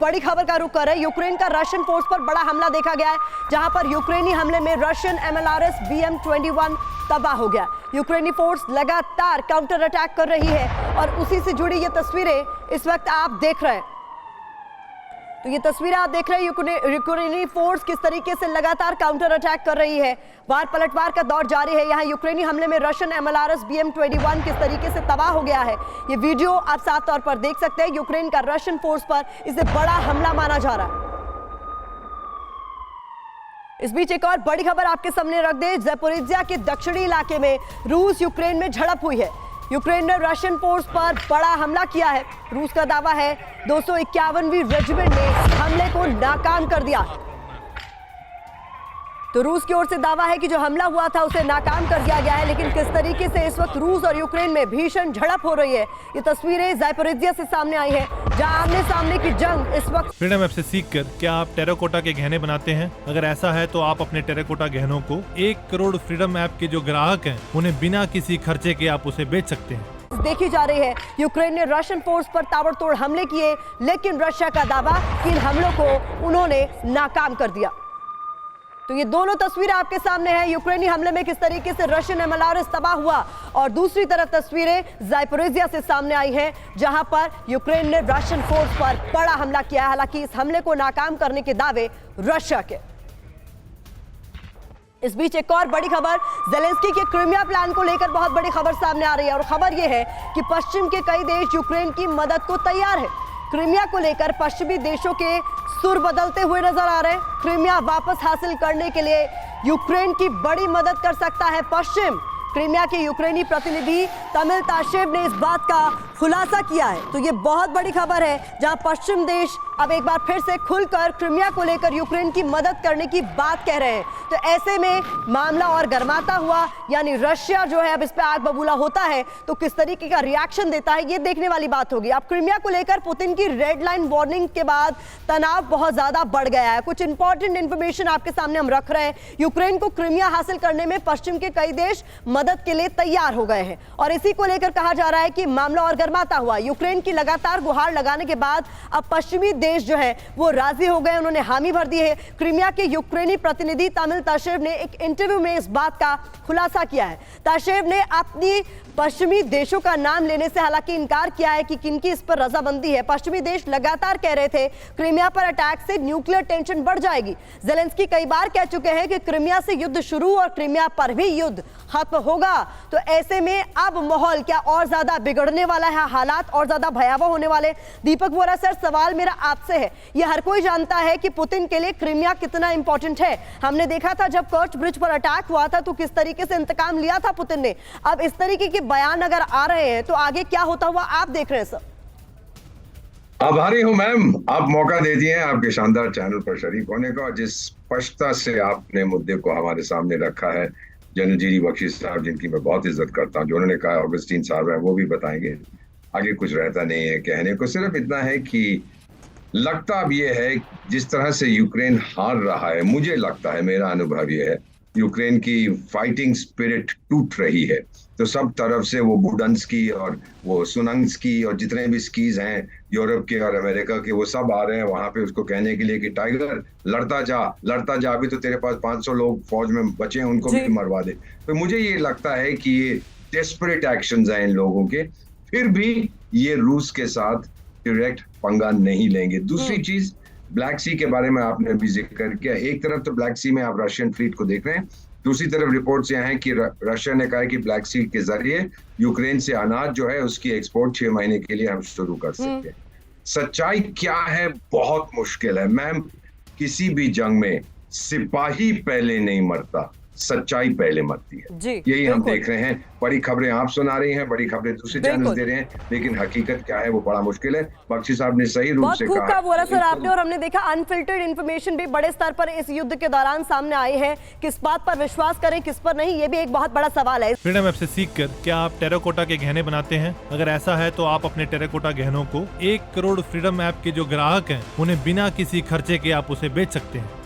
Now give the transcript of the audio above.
बड़ी खबर का रुख कर रहे हैं। यूक्रेन का रशियन फोर्स पर बड़ा हमला देखा गया है, जहां पर यूक्रेनी हमले में रशियन MLRS BM-21 तबाह हो गया। यूक्रेनी फोर्स लगातार काउंटर अटैक कर रही है और उसी से जुड़ी ये तस्वीरें इस वक्त आप देख रहे हैं। तो ये तस्वीरें आप देख रहे हैं, यूक्रेनी फोर्स किस तरीके से लगातार काउंटर अटैक कर रही है। वार पलटवार का दौर जारी है। यहाँ यूक्रेनी हमले में रशियन MLRS BM-21 किस तरीके से तबाह हो गया है, ये वीडियो आप साफ तौर पर देख सकते हैं। यूक्रेन का रशियन फोर्स पर इसे बड़ा हमला माना जा रहा है। इस बीच एक और बड़ी खबर आपके सामने रख दे। ज़ैपोरिज़िया के दक्षिणी इलाके में रूस यूक्रेन में झड़प हुई है। यूक्रेन ने रशियन फोर्स पर बड़ा हमला किया है। रूस का दावा है 251वीं रेजिमेंट ने हमले को नाकाम कर दिया। तो रूस की ओर से दावा है कि जो हमला हुआ था उसे नाकाम कर दिया गया है, लेकिन किस तरीके से इस वक्त रूस और यूक्रेन में भीषण झड़प हो रही है, ये तस्वीरें ज़ैपोरिज़िया से सामने आई है, जहां आमने सामने की जंग इस वक्त। फ्रीडम ऐप से सीखकर क्या आप टेराकोटा के गहने बनाते हैं? अगर ऐसा है तो आप अपने टेराकोटा गहनों को 1 करोड़ फ्रीडम ऐप के जो ग्राहक हैं उन्हें बिना किसी खर्चे के आप उसे बेच सकते हैं। देखी जा रही है यूक्रेन ने रशियन फोर्स पर ताबड़तोड़ हमले किए, लेकिन रशिया का दावा कि इन हमलों को उन्होंने नाकाम कर दिया। तो ये दोनों तस्वीरें आपके सामने हैं, यूक्रेनी हमले में किस तरीके से रशियन MLRS तबाह हुआ, और दूसरी तरफ तस्वीरें ज़ैपोरिज़िया से सामने आई हैं, जहां पर यूक्रेन ने रशियन फोर्स पर बड़ा हमला किया है। हालांकि इस हमले को नाकाम करने के दावे रशिया के। इस बीच एक और बड़ी खबर, ज़ेलेंस्की के क्रीमिया प्लान को लेकर बहुत बड़ी खबर सामने आ रही है, और खबर यह है कि पश्चिम के कई देश यूक्रेन की मदद को तैयार है। क्रीमिया को लेकर पश्चिमी देशों के सुर बदलते हुए नजर आ रहे हैं। क्रीमिया वापस हासिल करने के लिए यूक्रेन की बड़ी मदद कर सकता है पश्चिम। क्रीमिया के यूक्रेनी प्रतिनिधि तमिल ताशेव ने इस बात का खुलासा किया है। तो ये बहुत बड़ी खबर है, जहां पश्चिम देश अब एक बार फिर से खुलकर क्रीमिया को लेकर यूक्रेन की मदद करने की बात कह रहे हैं। तो ऐसे में मामला और गर्माता हुआ, यानी रशिया जो है अब इस पे आग बबूला होता है तो किस तरीके का रिएक्शन देता है, ये देखने वाली बात होगी। अब क्रीमिया को लेकर पुतिन की रेड लाइन वार्निंग के बाद तनाव बहुत ज्यादा बढ़ गया है। कुछ इंपॉर्टेंट इंफॉर्मेशन आपके सामने हम रख रहे हैं। यूक्रेन को क्रीमिया हासिल करने में पश्चिम के कई देश मदद के लिए तैयार हो गए हैं, और इसी को लेकर कहा जा रहा है कि मामला और गर्माता हुआ। यूक्रेन की लगातार गुहार लगाने के बाद अब पश्चिमी देश जो है वो राजी हो गए, उन्होंने हामी भर दी है। क्रीमिया के यूक्रेनी प्रतिनिधि तमिल ताशेव ने एक इंटरव्यू में इस बात का खुलासा किया है। ताशेव ने अपनी पश्चिमी देशों का नाम लेने से हालांकि इनकार किया है कि किनकी इस पर रजामंदी है। पश्चिमी देश लगातार कह रहे थे क्रीमिया पर अटैक से न्यूक्लियर टेंशन बढ़ जाएगी। ज़ेलेंस्की कई बार कह चुके हैं कि क्रीमिया से युद्ध शुरू और क्रीमिया पर भी युद्ध खत्म होगा। तो ऐसे में अब माहौल क्या और ज्यादा बिगड़ने वाला है, हालात और ज्यादा भयावह होने वाले। दीपक वोरा सर, सवाल मेरा आपसे है, ये हर कोई जानता है कि पुतिन के लिए क्रीमिया कितना इंपॉर्टेंट है। हमने देखा था जब कर्च ब्रिज पर अटैक हुआ था तो किस तरीके से इंतकाम लिया था पुतिन ने। अब इस तरीके के बयान अगर आ रहे हैं तो आगे क्या होता हुआ आप देख रहे हैं सर? आभारी हूं मैम, आप मौका दे दिए हैं आपके शानदार चैनल पर शरीक होने का। जिस स्पष्टता से आपने मुद्दे को हमारे सामने रखा है, जनरल जीरी बख्शी साहब, जिनकी मैं बहुत इज्जत करता हूं, जो उन्होंने कहा, ऑगस्टीन साहब है, वो भी बताएंगे। आगे कुछ रहता नहीं है कहने को, सिर्फ इतना है कि लगता अब ये है जिस तरह से यूक्रेन हार रहा है, मुझे लगता है, मेरा अनुभव ये है, यूक्रेन की फाइटिंग स्पिरिट टूट रही है। तो सब तरफ से वो बुडंस्की और वो सुनंस्की और जितने भी स्कीज हैं यूरोप के और अमेरिका के, वो सब आ रहे हैं वहां पे उसको कहने के लिए कि टाइगर लड़ता जा, अभी तो तेरे पास 500 लोग फौज में बचे हैं, उनको भी मरवा दे। तो मुझे ये लगता है कि ये डेस्परेट एक्शंस हैं इन लोगों के, फिर भी ये रूस के साथ डायरेक्ट पंगा नहीं लेंगे। दूसरी चीज, ब्लैक सी के बारे में आपने भी जिक्र किया। एक तरफ तो ब्लैक सी में आप रशियन फ्लीट को देख रहे हैं, दूसरी तरफ रिपोर्ट्स यह हैं कि रशिया ने कहा है कि ब्लैक सी के जरिए यूक्रेन से अनाज जो है उसकी एक्सपोर्ट 6 महीने के लिए हम शुरू कर सकते हैं। सच्चाई क्या है? बहुत मुश्किल है मैम। किसी भी जंग में सिपाही पहले नहीं मरता, सच्चाई पहले मरती है। यही हम देख रहे हैं। बड़ी खबरें आप सुना रही हैं, बड़ी खबरें दूसरे चैनल दे रहे हैं, लेकिन हकीकत क्या है वो बड़ा मुश्किल है। बख्शी साहब ने सही रूप से कहा बोला सर आपने, और हमने देखा अनफिल्टर्ड इंफॉर्मेशन भी बड़े स्तर पर इस युद्ध के दौरान सामने आई है। किस बात पर विश्वास करें, किस पर नहीं, ये भी एक बहुत बड़ा सवाल है। फ्रीडम ऐप से सीखकर क्या आप टेराकोटा के गहने बनाते हैं? अगर ऐसा है तो आप अपने टेराकोटा गहनों को 1 करोड़ फ्रीडम ऐप के जो ग्राहक हैं उन्हें बिना किसी खर्चे के आप उसे बेच सकते हैं।